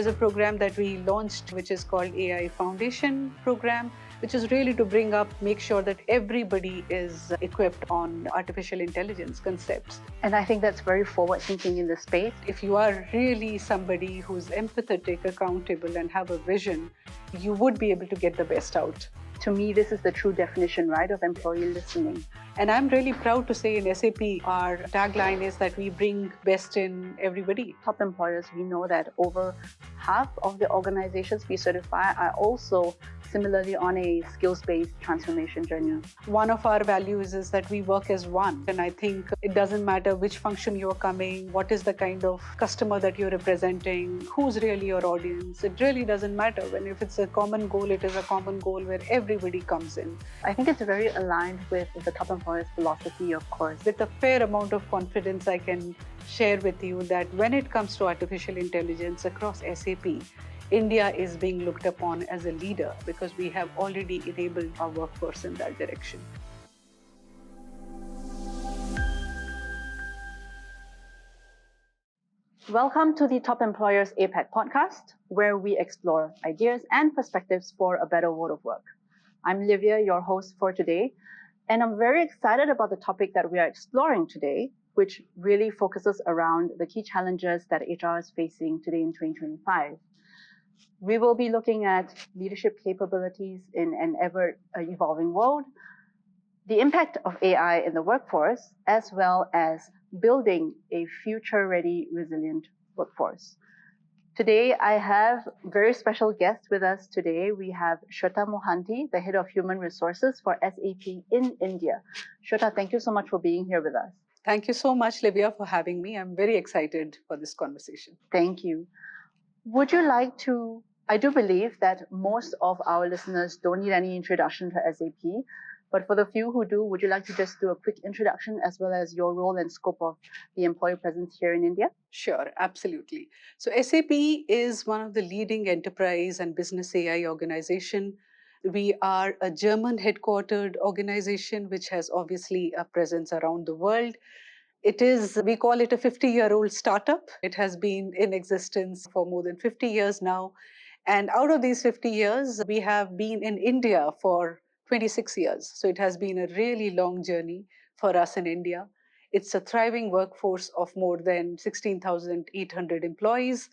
There's a program that we launched, which is called AI Foundation Program, which is really to make sure that everybody is equipped on artificial intelligence concepts. And I think that's very forward thinking in the space. If you are really somebody who's empathetic, accountable, and have a vision, you would be able to get the best out. To me, this is the true definition, right, of employee listening. And I'm really proud to say in SAP, our tagline is that we bring best in everybody. Top employers, we know that over half of the organizations we certify are also similarly on a skills-based transformation journey. One of our values is that we work as one. And I think it doesn't matter which function you're coming, what is the kind of customer that you're representing, who's really your audience. It really doesn't matter. If it's a common goal, it is a common goal where everybody comes in. I think it's very aligned with the top employers' philosophy, of course. With a fair amount of confidence, I can share with you that when it comes to artificial intelligence across SAP, India is being looked upon as a leader because we have already enabled our workforce in that direction. Welcome to the Top Employers APAC Podcast, where we explore ideas and perspectives for a better world of work. I'm Livia, your host for today, and I'm very excited about the topic that we are exploring today, which really focuses around the key challenges that HR is facing today in 2025. We will be looking at leadership capabilities in an ever-evolving world, the impact of AI in the workforce, as well as building a future-ready, resilient workforce. Today, I have a very special guest with us today. We have Shweta Mohanty, the Head of Human Resources for SAP in India. Shweta, thank you so much for being here with us. Thank you so much, Livia, for having me. I'm very excited for this conversation. Thank you. Would you like to, I do believe that most of our listeners don't need any introduction to SAP, but for the few who do, would you like to just do a quick introduction as well as your role and scope of the employee presence here in India? Sure, absolutely. So SAP is one of the leading enterprise and business AI organization. We are a German headquartered organization, which has obviously a presence around the world. We call it a 50-year-old startup. It has been in existence for more than 50 years now. And out of these 50 years, we have been in India for 26 years. So it has been a really long journey for us in India. It's a thriving workforce of more than 16,800 employees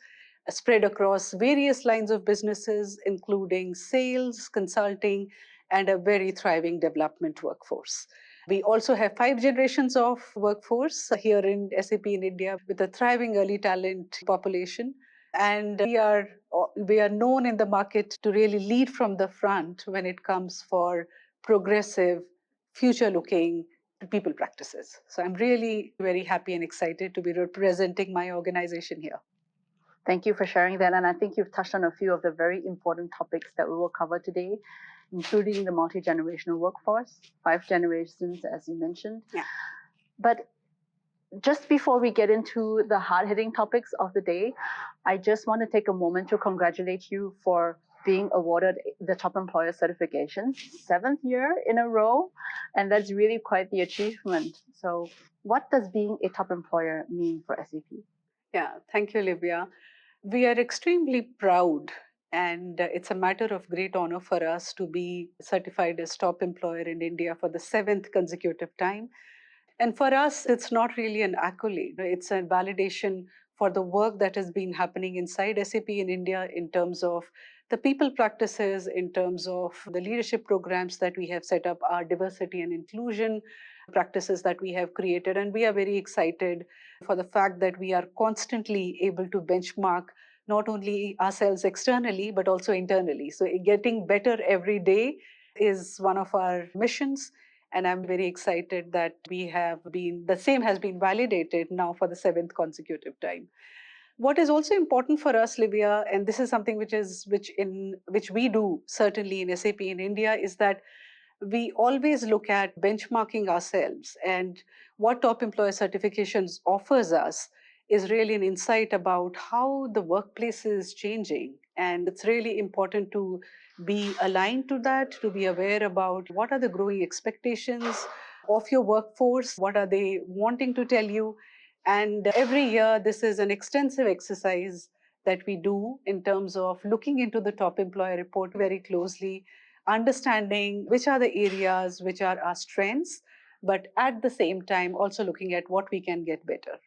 spread across various lines of businesses, including sales, consulting, and a very thriving development workforce. We also have 5 generations of workforce here in SAP in India with a thriving early talent population. And we are known in the market to really lead from the front when it comes for progressive, future-looking people practices. So I'm really very happy and excited to be representing my organization here. Thank you for sharing that. And I think you've touched on a few of the very important topics that we will cover today, including the multi-generational workforce, 5 generations, as you mentioned. Yeah. But just before we get into the hard-hitting topics of the day, I just want to take a moment to congratulate you for being awarded the Top Employer certification, 7th year in a row, and that's really quite the achievement. So what does being a top employer mean for SAP? Yeah, thank you, Olivia. We are extremely proud, and it's a matter of great honor for us to be certified as top employer in India for the 7th consecutive time. And for us, it's not really an accolade. It's a validation for the work that has been happening inside SAP in India in terms of the people practices, in terms of the leadership programs that we have set up, our diversity and inclusion practices that we have created. And we are very excited for the fact that we are constantly able to benchmark not only ourselves externally, but also internally. So getting better every day is one of our missions. And I'm very excited that the same has been validated now for the 7th consecutive time. What is also important for us, Livia, and this is something which we do certainly in SAP in India, is that we always look at benchmarking ourselves, and what Top Employer Certifications offers us is really an insight about how the workplace is changing. And it's really important to be aligned to that, to be aware about what are the growing expectations of your workforce, what are they wanting to tell you. And every year, this is an extensive exercise that we do in terms of looking into the top employer report very closely, understanding which are the areas which are our strengths, but at the same time also looking at what we can get better.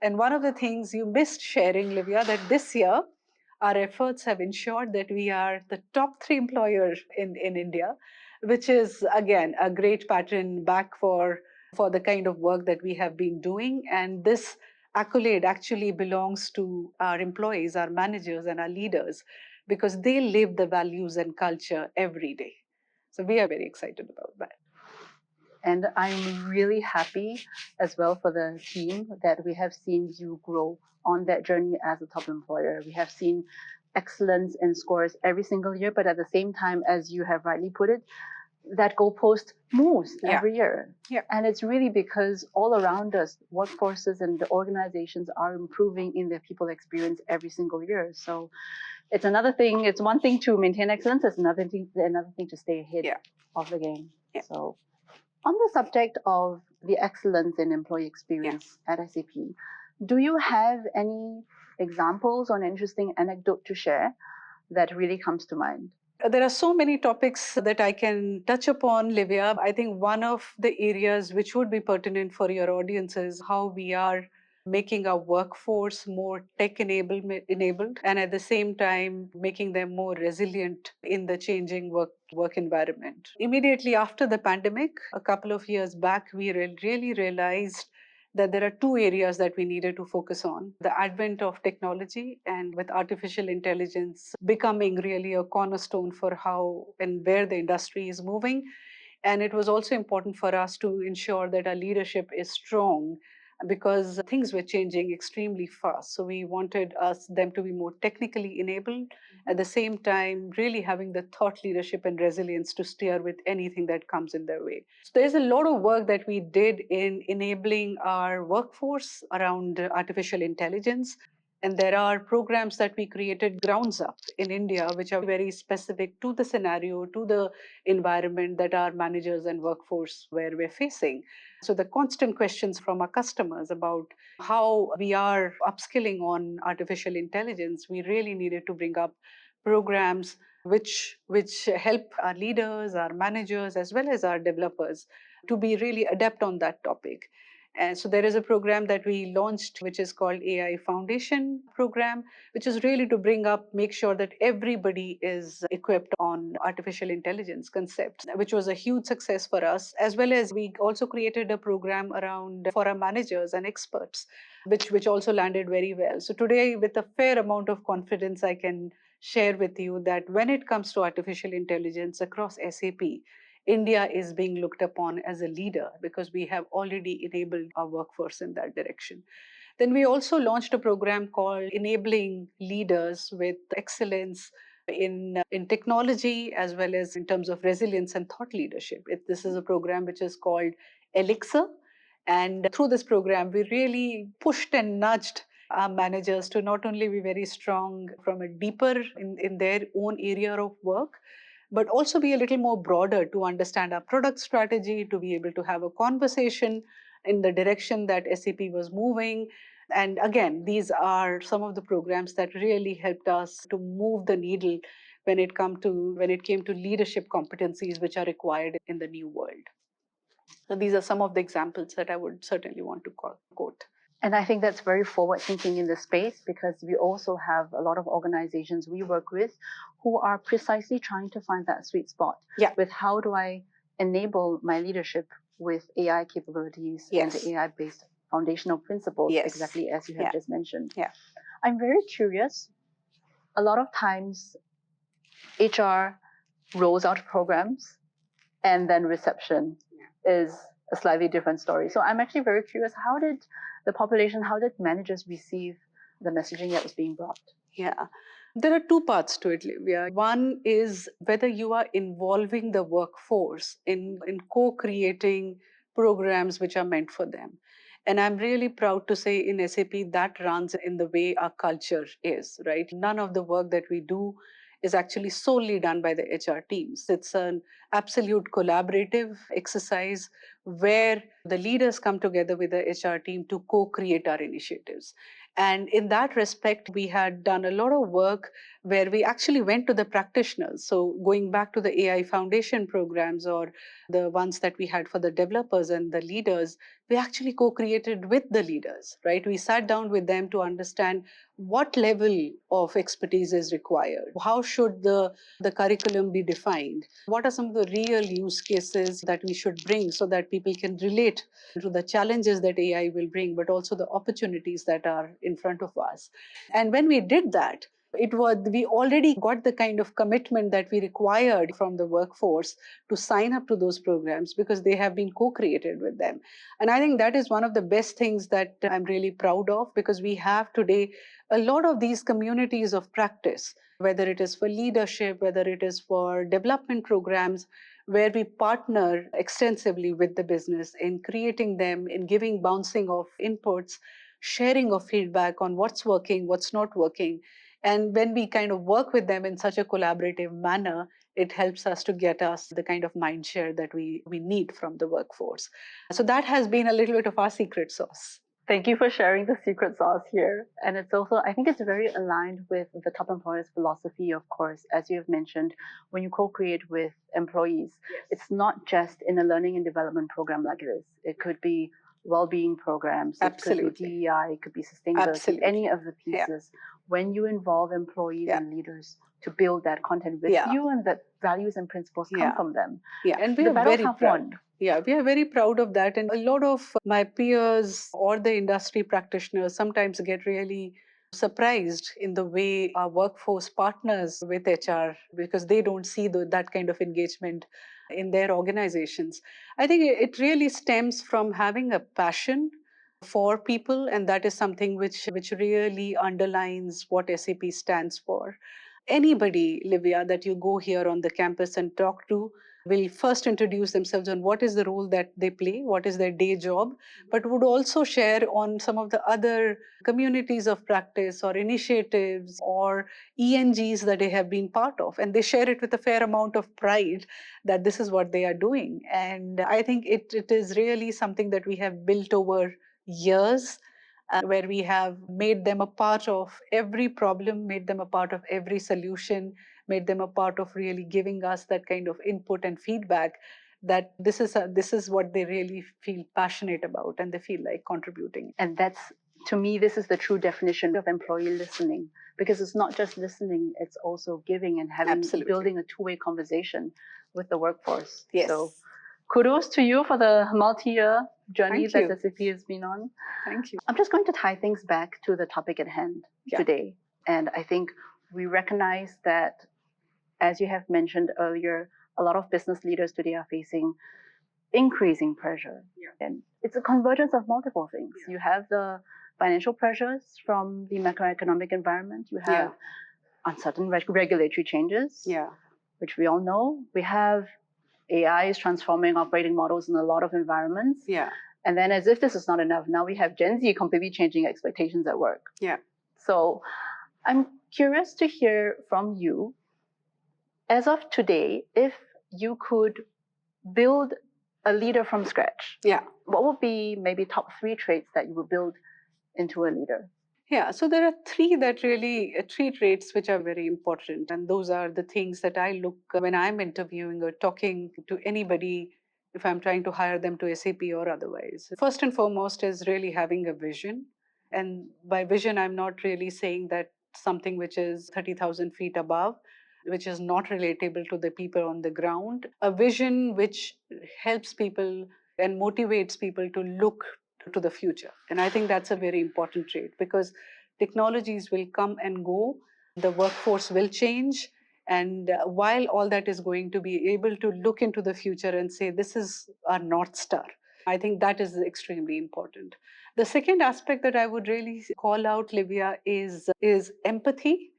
And one of the things you missed sharing, Livia, that this year our efforts have ensured that we are the top three employers in India, which is again a great pattern back for the kind of work that we have been doing. And this accolade actually belongs to our employees, our managers, and our leaders because they live the values and culture every day. So we are very excited about that. And I'm really happy as well for the team that we have seen you grow on that journey as a top employer. We have seen excellence in scores every single year, but at the same time, as you have rightly put it, that goalpost moves every year. Yeah. And it's really because all around us, workforces and the organizations are improving in their people experience every single year. So it's another thing, it's one thing to maintain excellence, it's another thing to stay ahead of the game. Yeah. So on the subject of the excellence in employee experience at SAP, do you have any examples or an interesting anecdote to share that really comes to mind? There are so many topics that I can touch upon, Livia. I think one of the areas which would be pertinent for your audience is how we are making our workforce more enabled and at the same time making them more resilient in the changing work environment. Immediately after the pandemic, a couple of years back, we really realized that there are two areas that we needed to focus on: the advent of technology, and with artificial intelligence becoming really a cornerstone for how and where the industry is moving. And it was also important for us to ensure that our leadership is strong because things were changing extremely fast. So we wanted them to be more technically enabled, at the same time really having the thought leadership and resilience to steer with anything that comes in their way. So there's a lot of work that we did in enabling our workforce around artificial intelligence. And there are programs that we created grounds up in India, which are very specific to the scenario, to the environment that our managers and workforce were facing. So the constant questions from our customers about how we are upskilling on artificial intelligence, we really needed to bring up programs which help our leaders, our managers, as well as our developers to be really adept on that topic. And so there is a program that we launched, which is called AI Foundation Program, which is really to make sure that everybody is equipped on artificial intelligence concepts, which was a huge success for us. As well as we also created a program around for our managers and experts, which also landed very well. So today, with a fair amount of confidence, I can share with you that when it comes to artificial intelligence across SAP, India is being looked upon as a leader because we have already enabled our workforce in that direction. Then we also launched a program called Enabling Leaders with Excellence in technology as well as in terms of resilience and thought leadership. This is a program which is called Elixir. And through this program, we really pushed and nudged our managers to not only be very strong from a deeper in their own area of work, but also be a little more broader to understand our product strategy, to be able to have a conversation in the direction that SAP was moving. And again, these are some of the programs that really helped us to move the needle when it came to leadership competencies which are required in the new world. So these are some of the examples that I would certainly want to quote. And I think that's very forward thinking in this space because we also have a lot of organizations we work with who are precisely trying to find that sweet spot with how do I enable my leadership with AI capabilities and the AI-based foundational principles, exactly as you have just mentioned. I'm very curious. A lot of times HR rolls out programs and then reception is a slightly different story. So I'm actually very curious, how did managers receive the messaging that was being brought? Yeah. There are two parts to it, Livia. One is whether you are involving the workforce in co-creating programs which are meant for them. And I'm really proud to say in SAP that runs in the way our culture is, right? None of the work that we do is actually solely done by the HR teams. It's an absolute collaborative exercise where the leaders come together with the HR team to co-create our initiatives. And in that respect, we had done a lot of work where we actually went to the practitioners. So, going back to the AI Foundation programs or the ones that we had for the developers and the leaders, we actually co created with the leaders, right? We sat down with them to understand what level of expertise is required. How should the curriculum be defined? What are some of the real use cases that we should bring so that people can relate to the challenges that AI will bring, but also the opportunities that are in front of us? And when we did that, we already got the kind of commitment that we required from the workforce to sign up to those programs because they have been co-created with them. And I think that is one of the best things that I'm really proud of, because we have today a lot of these communities of practice, whether it is for leadership, whether it is for development programs, where we partner extensively with the business in creating them, in giving bouncing of inputs, sharing of feedback on what's working, what's not working. And when we kind of work with them in such a collaborative manner, it helps us to get us the kind of mind share that we need from the workforce. So that has been a little bit of our secret sauce. Thank you for sharing the secret sauce here. And it's also, I think it's very aligned with the top employers philosophy, of course, as you have mentioned, when you co-create with employees. Yes. It's not just in a learning and development program like this. It could be well-being programs. Absolutely. It could be DEI, it could be sustainability, Absolutely. Any of the pieces. Yeah. When you involve employees and leaders to build that content with you, and that values and principles come from them. Yeah, and we are very proud. Yeah, we are very proud of that. And a lot of my peers or the industry practitioners sometimes get really surprised in the way our workforce partners with HR, because they don't see that kind of engagement in their organizations. I think it really stems from having a passion for people, and that is something which really underlines what SAP stands for. Anybody, Livia, that you go here on the campus and talk to will first introduce themselves on what is the role that they play, what is their day job, but would also share on some of the other communities of practice or initiatives or ENGs that they have been part of. And they share it with a fair amount of pride that this is what they are doing. And I think it is really something that we have built over years, where we have made them a part of every problem, made them a part of every solution, made them a part of really giving us that kind of input and feedback, that this is what they really feel passionate about and they feel like contributing. And that's, to me, this is the true definition of employee listening, because it's not just listening, it's also giving and building a two-way conversation with the workforce. Yes. So kudos to you for the multi-year journey that SAP has been on. Thank you. I'm just going to tie things back to the topic at hand today. And I think we recognize that, as you have mentioned earlier, a lot of business leaders today are facing increasing pressure. Yeah. And it's a convergence of multiple things. Yeah. You have the financial pressures from the macroeconomic environment. You have uncertain regulatory changes, which we all know. We have AI is transforming operating models in a lot of environments. Yeah. And then, as if this is not enough, now we have Gen Z completely changing expectations at work. Yeah. So I'm curious to hear from you, as of today, if you could build a leader from scratch, what would be maybe top 3 traits that you would build into a leader? Yeah, so there are three traits which are very important. And those are the things that I look when I'm interviewing or talking to anybody, if I'm trying to hire them to SAP or otherwise. First and foremost is really having a vision. And by vision, I'm not really saying that something which is 30,000 feet above, which is not relatable to the people on the ground. A vision which helps people and motivates people to look to the future. And I think that's a very important trait, because technologies will come and go, the workforce will change. And while all that is going to be able to look into the future and say, this is our North Star, I think that is extremely important. The second aspect that I would really call out, Livia, is empathy.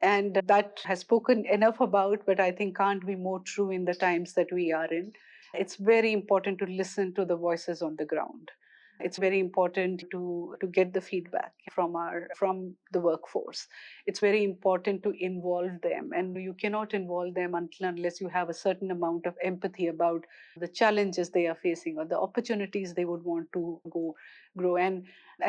And that has spoken enough about, but I think can't be more true in the times that we are in. It's very important to listen to the voices on the ground. It's very important to get the feedback from the workforce. It's very important to involve them, and you cannot involve them until unless you have a certain amount of empathy about the challenges they are facing or the opportunities they would want to grow. And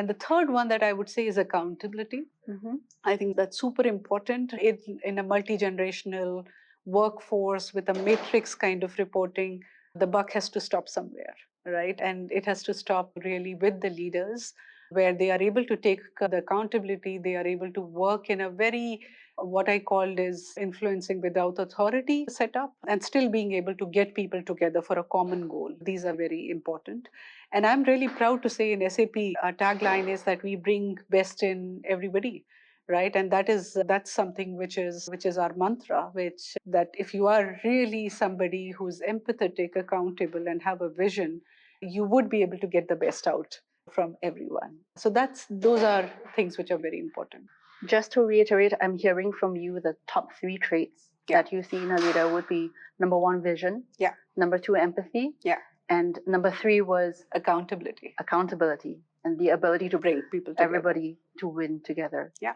the third one that I would say is accountability. Mm-hmm. I think that's super important in a multi-generational workforce with a matrix kind of reporting. The buck has to stop somewhere, right? And it has to stop really with the leaders, where they are able to take the accountability. They are able to work in a very, what I called is influencing without authority setup, and still being able to get people together for a common goal. These are very important. And I'm really proud to say in SAP, our tagline is that we bring best in everybody, right? And that's something which is our mantra, which that if you are really somebody who's empathetic, accountable, and have a vision, you would be able to get the best out from everyone. So that's those are things which are very important. Just to reiterate, I'm hearing from you the top 3 traits that you see in a leader would be number 1, vision. Yeah. Number 2, empathy. Yeah. And number 3 was accountability. Accountability and the ability to bring people together. Everybody to win together. Yeah.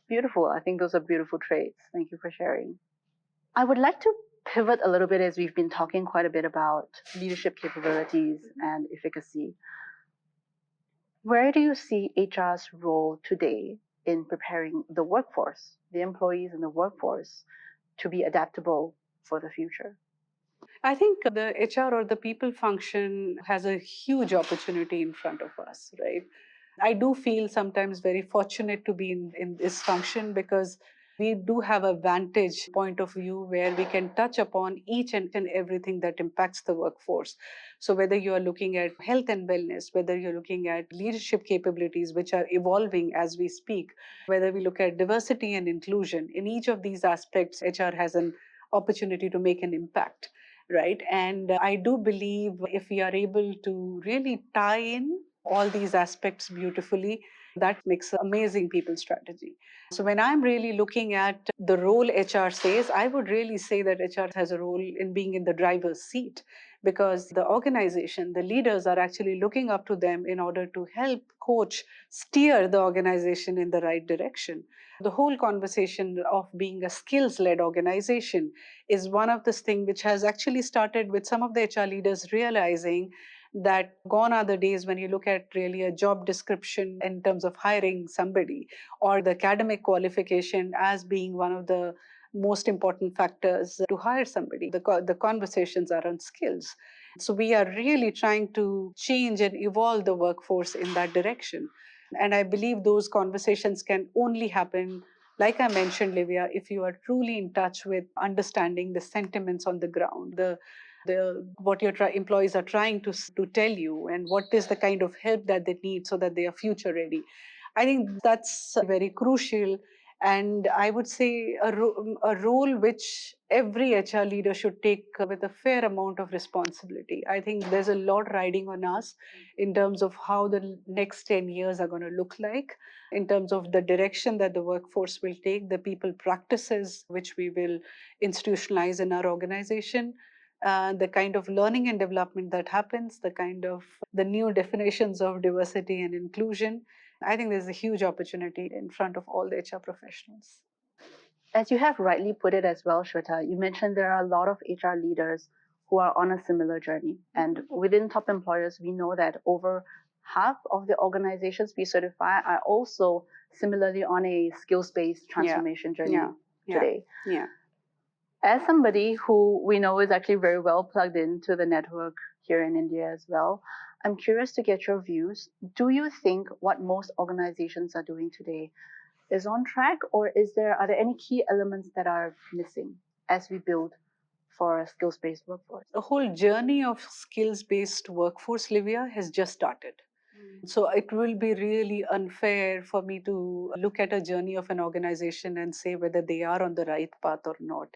Beautiful. I think those are beautiful traits. Thank you for sharing. I would like to pivot a little bit, as we've been talking quite a bit about leadership capabilities and efficacy. Where do you see HR's role today in preparing the workforce, the employees in the workforce, to be adaptable for the future? I think the HR or the people function has a huge opportunity in front of us, right? I do feel sometimes very fortunate to be in this function, because we do have a vantage point of view where we can touch upon each and everything that impacts the workforce. So whether you are looking at health and wellness, whether you're looking at leadership capabilities, which are evolving as we speak, whether we look at diversity and inclusion, in each of these aspects, HR has an opportunity to make an impact, right? And I do believe if we are able to really tie in all these aspects beautifully, that makes amazing people strategy. So when I'm really looking at the role HR says, I would really say that HR has a role in being in the driver's seat, because the organization, the leaders are actually looking up to them in order to help coach, steer the organization in the right direction. The whole conversation of being a skills-led organization is one of the things which has actually started with some of the HR leaders realizing that gone are the days when you look at really a job description in terms of hiring somebody, or the academic qualification as being one of the most important factors to hire somebody. The conversations are on skills. So we are really trying to change and evolve the workforce in that direction. And I believe those conversations can only happen, like I mentioned, Livia, if you are truly in touch with understanding the sentiments on the ground, the what your employees are trying to tell you, and what is the kind of help that they need so that they are future ready. I think that's very crucial. And I would say a role which every HR leader should take with a fair amount of responsibility. I think there's a lot riding on us in terms of how the next 10 years are going to look like, in terms of the direction that the workforce will take, the people practices which we will institutionalize in our organization, the kind of learning and development that happens, the new definitions of diversity and inclusion. I think there's a huge opportunity in front of all the HR professionals. As you have rightly put it as well, Shweta, you mentioned there are a lot of HR leaders who are on a similar journey. And within top employers, we know that over half of the organizations we certify are also similarly on a skills-based transformation journey today. Yeah. As somebody who we know is actually very well plugged into the network here in India as well, I'm curious to get your views. Do you think what most organizations are doing today is on track, or are there any key elements that are missing as we build for a skills-based workforce? The whole journey of skills-based workforce, Livia, has just started. So it will be really unfair for me to look at a journey of an organization and say whether they are on the right path or not.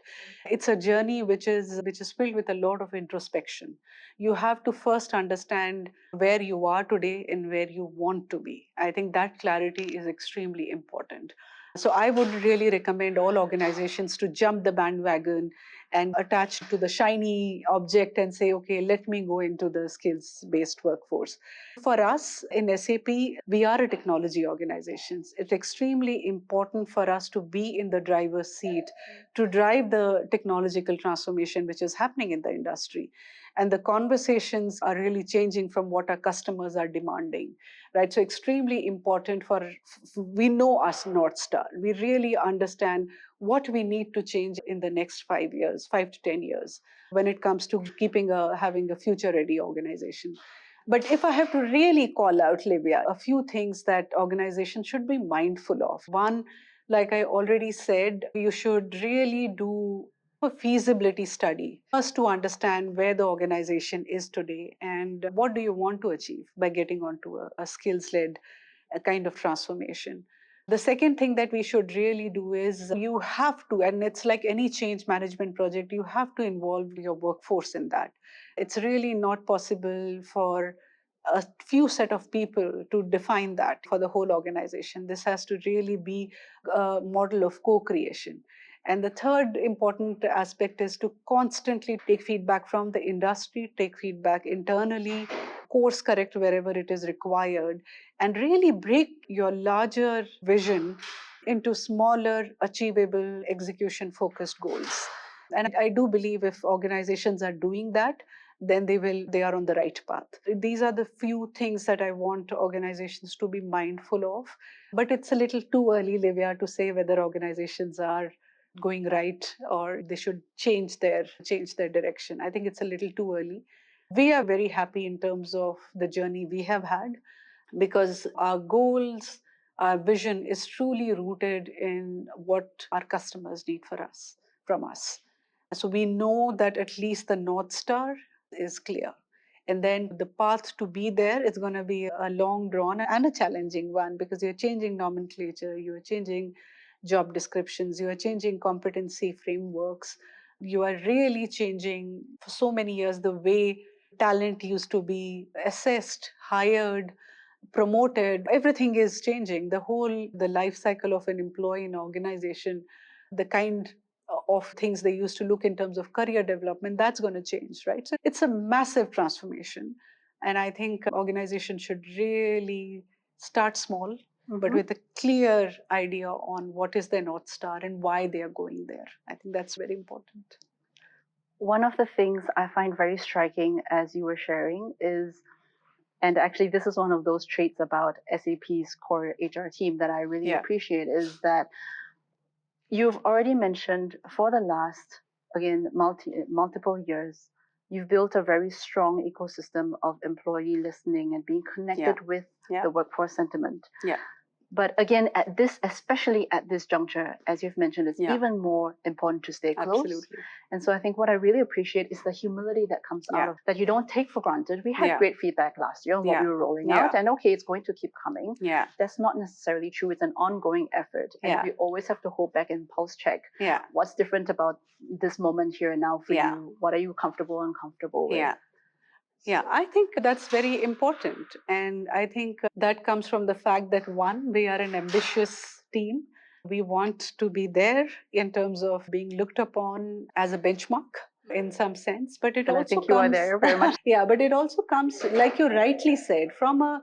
It's a journey which is filled with a lot of introspection. You have to first understand where you are today and where you want to be. I think that clarity is extremely important. So I would really recommend all organizations to jump the bandwagon and attach to the shiny object and say, okay, let me go into the skills based workforce. For us in SAP, we are a technology organization. It's extremely important for us to be in the driver's seat to drive the technological transformation which is happening in the industry. And the conversations are really changing from what our customers are demanding, right? So extremely important we know us North Star. We really understand what we need to change in the next 5 years, 5 to 10 years, when it comes to having a future ready organization. But if I have to really call out, Livia, a few things that organizations should be mindful of. One, like I already said, you should really do a feasibility study first to understand where the organization is today and what do you want to achieve by getting onto a skills led kind of transformation. The second thing that we should really do is you have to, and it's like any change management project, you have to involve your workforce in that. It's really not possible for a few set of people to define that for the whole organization. This has to really be a model of co-creation. And the third important aspect is to constantly take feedback from the industry, take feedback internally, course correct wherever it is required, and really break your larger vision into smaller, achievable, execution focused goals. And I do believe if organizations are doing that, then they are on the right path. These are the few things that I want organizations to be mindful of. But it's a little too early, Livia, to say whether organizations are going right or they should change their direction. I think it's a little too early. We are very happy in terms of the journey we have had because our goals, our vision is truly rooted in what our customers need from us. So we know that at least the North Star is clear. And then the path to be there is going to be a long drawn and a challenging one because you're changing nomenclature, you're changing job descriptions, you are changing competency frameworks, you are really changing for so many years the way talent used to be assessed, hired, promoted. Everything is changing. The life cycle of an employee in an organization, the kind of things they used to look in terms of career development, that's going to change, right? So it's a massive transformation. And I think organizations should really start small, but with a clear idea on what is their North Star and why they are going there. I think that's very important. One of the things I find very striking as you were sharing is, and actually this is one of those traits about SAP's core HR team that I really appreciate, is that you've already mentioned for the last, again, multiple years, you've built a very strong ecosystem of employee listening and being connected with the workforce sentiment. But again, especially at this juncture, as you've mentioned, it's even more important to stay close. Absolutely. And so I think what I really appreciate is the humility that comes out of that you don't take for granted. We had great feedback last year on what we were rolling out, and okay, it's going to keep coming. That's not necessarily true. It's an ongoing effort, and we always have to hold back and pulse check. What's different about this moment here and now for you? What are you comfortable and uncomfortable with? Yeah, I think that's very important. And I think that comes from the fact that one, we are an ambitious team. We want to be there in terms of being looked upon as a benchmark in some sense. But it and also I think comes, you are there very much. Yeah, but it also comes, like you rightly said, from a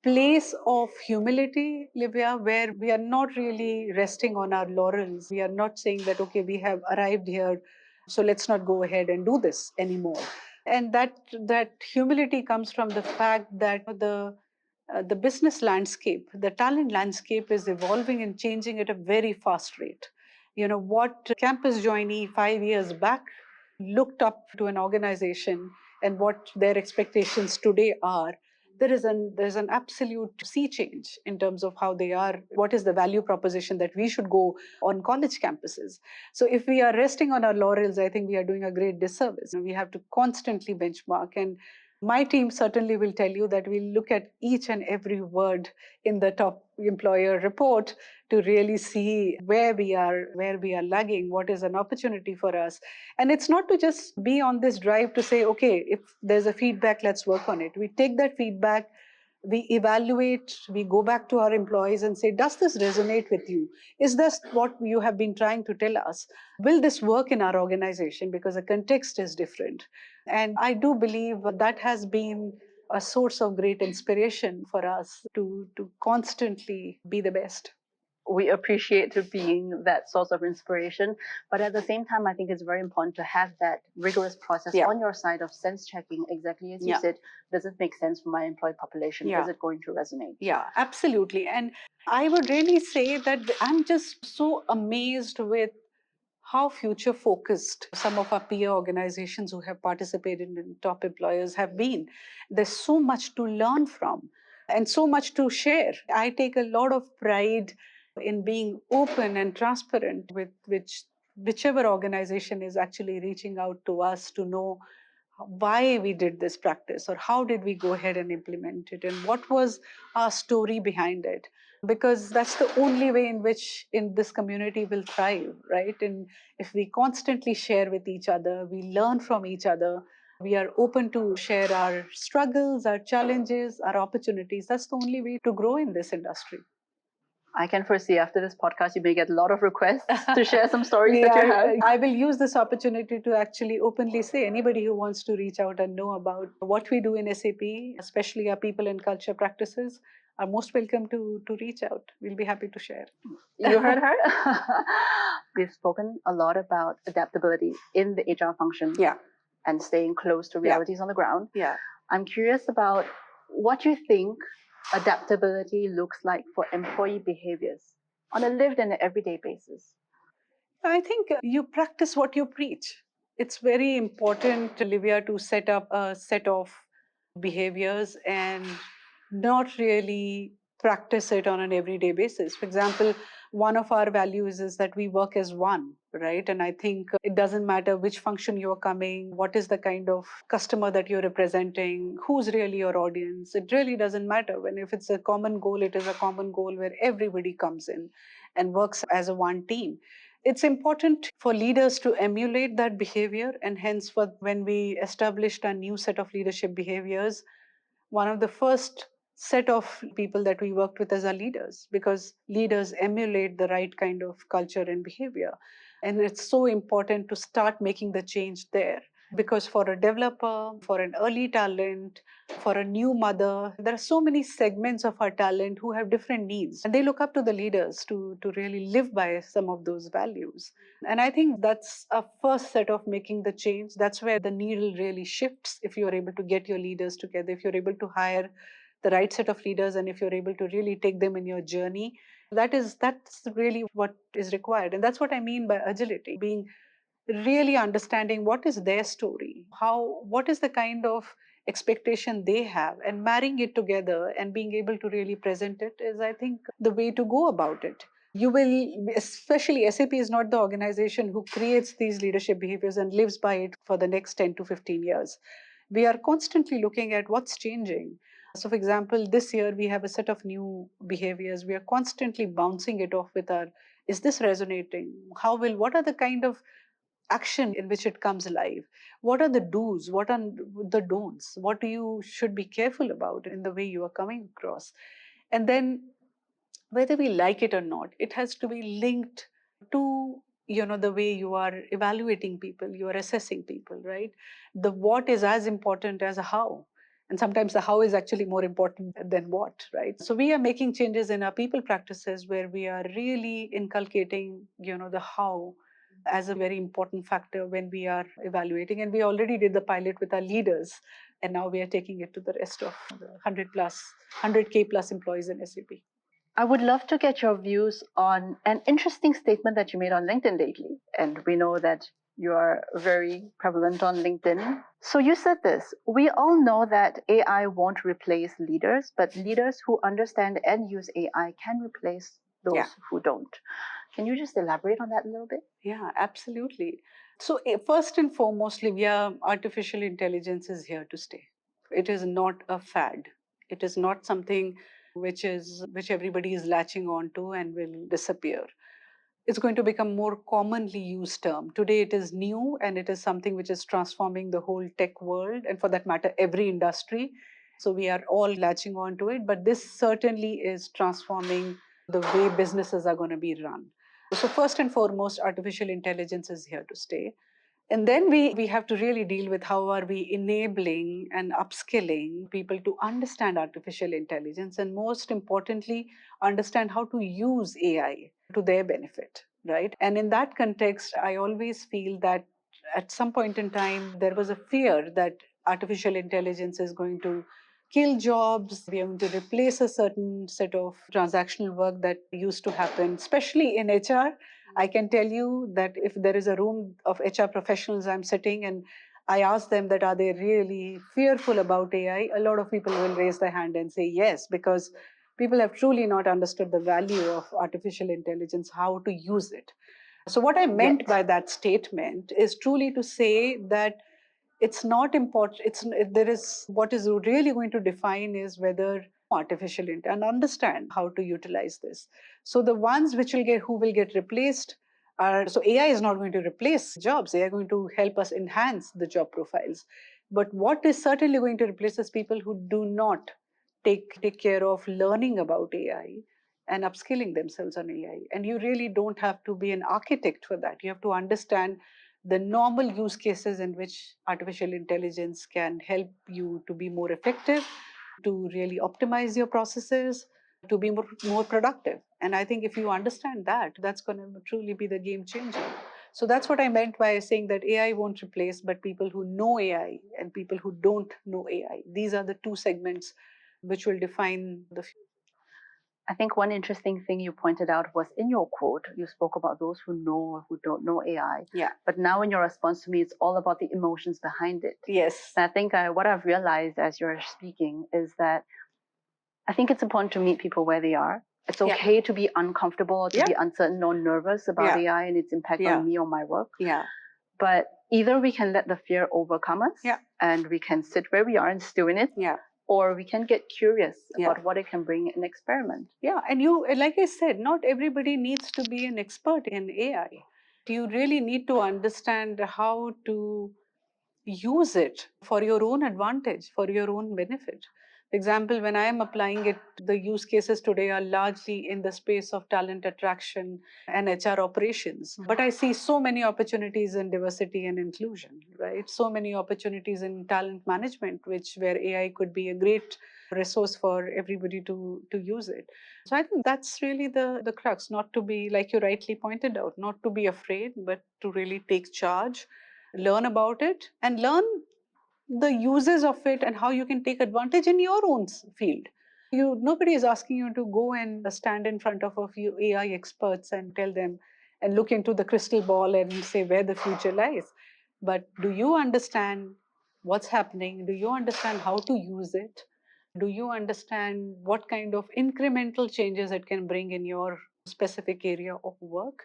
place of humility, Livia, where we are not really resting on our laurels. We are not saying that, okay, we have arrived here, so let's not go ahead and do this anymore. And that humility comes from the fact that the business landscape, the talent landscape is evolving and changing at a very fast rate. What campus joinee 5 years back looked up to an organization and what their expectations today are, there's an absolute sea change in terms of how they are, what is the value proposition that we should go on college campuses. So if we are resting on our laurels, I think we are doing a great disservice. We have to constantly benchmark, and my team certainly will tell you that we'll look at each and every word in the top employer report to really see where we are lagging, what is an opportunity for us. And it's not to just be on this drive to say, okay, if there's a feedback, let's work on it. We take that feedback, We evaluate, we go back to our employees and say, does this resonate with you? Is this what you have been trying to tell us? Will this work in our organization? Because the context is different. And I do believe that has been a source of great inspiration for us to constantly be the best. We appreciate being that source of inspiration, but at the same time, I think it's very important to have that rigorous process on your side of sense checking. Exactly as you said, does it make sense for my employee population? Is it going to resonate? Yeah, absolutely. And I would really say that I'm just so amazed with how future focused some of our peer organizations who have participated in top employers have been. There's so much to learn from and so much to share. I take a lot of pride in being open and transparent with whichever organization is actually reaching out to us to know why we did this practice or how did we go ahead and implement it and what was our story behind it, because that's the only way in which in this community will thrive, right? And if we constantly share with each other, we learn from each other, we are open to share our struggles, our challenges, our opportunities, that's the only way to grow in this industry. I can foresee after this podcast, you may get a lot of requests to share some stories that you have. I will use this opportunity to actually openly say anybody who wants to reach out and know about what we do in SAP, especially our people and culture practices, are most welcome to reach out. We'll be happy to share. You heard her. We've spoken a lot about adaptability in the HR function and staying close to realities on the ground. I'm curious about what you think adaptability looks like for employee behaviors on a lived and everyday basis. I think you practice what you preach. It's very important, Olivia, to set up a set of behaviors and not really practice it on an everyday basis. For example, one of our values is that we work as one, right? And I think it doesn't matter which function you're coming, what is the kind of customer that you're representing, who's really your audience. It really doesn't matter. When if it's a common goal, it is a common goal where everybody comes in and works as a one team. It's important for leaders to emulate that behavior, and hence, when we established a new set of leadership behaviors, one of the first set of people that we worked with as our leaders, because leaders emulate the right kind of culture and behavior. And it's so important to start making the change there. Because for a developer, for an early talent, for a new mother, there are so many segments of our talent who have different needs. And they look up to the leaders to really live by some of those values. And I think that's a first set of making the change. That's where the needle really shifts if you're able to get your leaders together, if you're able to hire the right set of leaders, and if you're able to really take them in your journey. That's really what is required. And that's what I mean by agility, being really understanding what is their story, what is the kind of expectation they have, and marrying it together and being able to really present it is, I think, the way to go about it. You will, especially SAP is not the organization who creates these leadership behaviors and lives by it for the next 10 to 15 years. We are constantly looking at what's changing. So, for example, this year we have a set of new behaviors. We are constantly bouncing it off with our, is this resonating? What are the kind of action in which it comes alive? What are the do's? What are the don'ts? What do you should be careful about in the way you are coming across? And then, whether we like it or not, it has to be linked to the way you are evaluating people, you are assessing people, right? The what is as important as a how. And sometimes the how is actually more important than what, right? So we are making changes in our people practices where we are really inculcating, the how as a very important factor when we are evaluating. And we already did the pilot with our leaders. And now we are taking it to the rest of the 100K plus employees in SAP. I would love to get your views on an interesting statement that you made on LinkedIn lately. And we know that you are very prevalent on LinkedIn. So you said this: we all know that AI won't replace leaders, but leaders who understand and use AI can replace those who don't. Can you just elaborate on that a little bit? Yeah, absolutely. So first and foremost, Livia, artificial intelligence is here to stay. It is not a fad. It is not something which everybody is latching on to and will disappear. It's going to become more commonly used term. Today it is new and it is something which is transforming the whole tech world, and for that matter, every industry. So we are all latching on to it, but this certainly is transforming the way businesses are going to be run. So first and foremost, artificial intelligence is here to stay. And then we have to really deal with how are we enabling and upskilling people to understand artificial intelligence, and most importantly, understand how to use AI to their benefit, right? And in that context, I always feel that at some point in time, there was a fear that artificial intelligence is going to kill jobs, we are going to replace a certain set of transactional work that used to happen, especially in HR. I can tell you that if there is a room of HR professionals I'm sitting and I ask them that are they really fearful about AI, a lot of people will raise their hand and say yes, because people have truly not understood the value of artificial intelligence, how to use it. So what I meant by that statement is truly to say that it's not important. There is what is really going to define is whether artificial intelligence and understand how to utilize this. So the ones which will get who will get replaced are, so AI is not going to replace jobs. They are going to help us enhance the job profiles. But what is certainly going to replace is people who do not take care of learning about AI and upskilling themselves on AI. And you really don't have to be an architect for that. You have to understand the normal use cases in which artificial intelligence can help you to be more effective, to really optimize your processes, to be more productive. And I think if you understand that, that's going to truly be the game changer. So that's what I meant by saying that AI won't replace, but people who know AI and people who don't know AI. These are the two segments which will define the future. I think one interesting thing you pointed out was in your quote, you spoke about those who know or who don't know AI. Yeah. But now in your response to me, it's all about the emotions behind it. Yes. And I think what I've realized as you're speaking is that I think it's important to meet people where they are. It's okay to be uncomfortable, to be uncertain or nervous about AI and its impact on me or my work. Yeah. But either we can let the fear overcome us and we can sit where we are and stew in it. Yeah. Or we can get curious about what it can bring and experiment. Yeah, and you, like I said, not everybody needs to be an expert in AI. You really need to understand how to use it for your own advantage, for your own benefit. For example, when I am applying it, the use cases today are largely in the space of talent attraction and HR operations. But I see so many opportunities in diversity and inclusion, right? So many opportunities in talent management, where AI could be a great resource for everybody to use it. So I think that's really the crux, not to be, like you rightly pointed out, not to be afraid, but to really take charge, learn about it, and learn the uses of it and how you can take advantage in your own field. Nobody is asking you to go and stand in front of a few AI experts and tell them and look into the crystal ball and say where the future lies. But do you understand what's happening? Do you understand how to use it? Do you understand what kind of incremental changes it can bring in your specific area of work?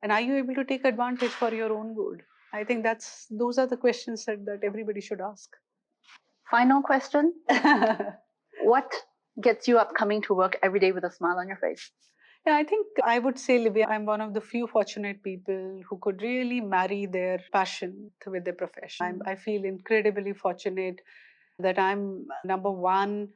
And are you able to take advantage for your own good? I think those are the questions that everybody should ask. Final question. What gets you up coming to work every day with a smile on your face? Yeah, I think I would say, Livia, I'm one of the few fortunate people who could really marry their passion with their profession. I feel incredibly fortunate that I'm number one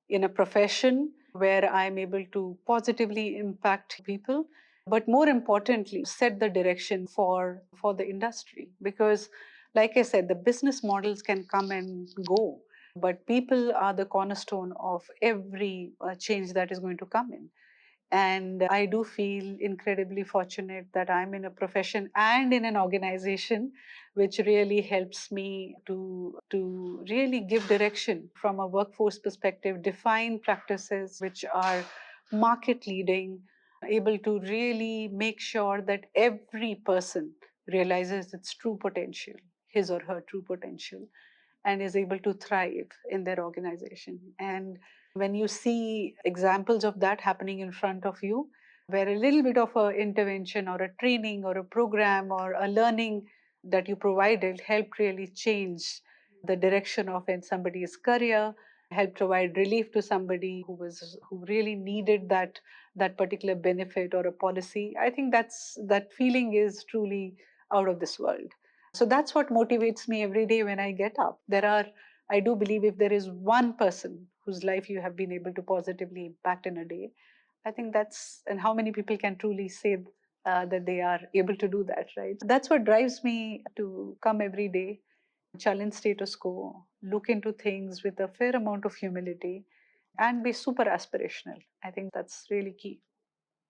in a profession where I'm able to positively impact people, but more importantly, set the direction for the industry. Because, like I said, the business models can come and go, but people are the cornerstone of every change that is going to come in. And I do feel incredibly fortunate that I'm in a profession and in an organization which really helps me to really give direction from a workforce perspective, define practices which are market leading, able to really make sure that every person realizes its true potential, his or her true potential, and is able to thrive in their organization. And when you see examples of that happening in front of you, where a little bit of a intervention or a training or a program or a learning that you provided helped really change the direction of somebody's career, help provide relief to somebody who really needed that particular benefit or a policy, I think that feeling is truly out of this world. So that's what motivates me every day when I get up. There are I do believe if there is one person whose life you have been able to positively impact in a day, I think that's, and how many people can truly say that they are able to do that, right? That's what drives me to come every day, challenge status quo, look into things with a fair amount of humility, and be super aspirational. I think that's really key.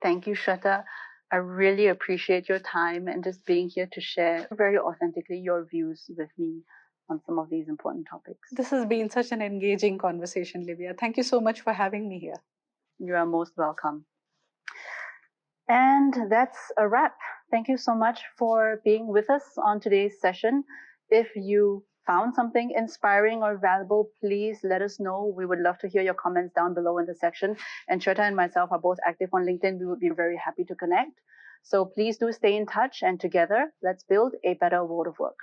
Thank you, Shweta. I really appreciate your time and just being here to share very authentically your views with me on some of these important topics. This has been such an engaging conversation, Livia. Thank you so much for having me here. You are most welcome. And that's a wrap. Thank you so much for being with us on today's session. If you found something inspiring or valuable, please let us know. We would love to hear your comments down below in the section. And Shweta and myself are both active on LinkedIn. We would be very happy to connect. So please do stay in touch, and together, let's build a better world of work.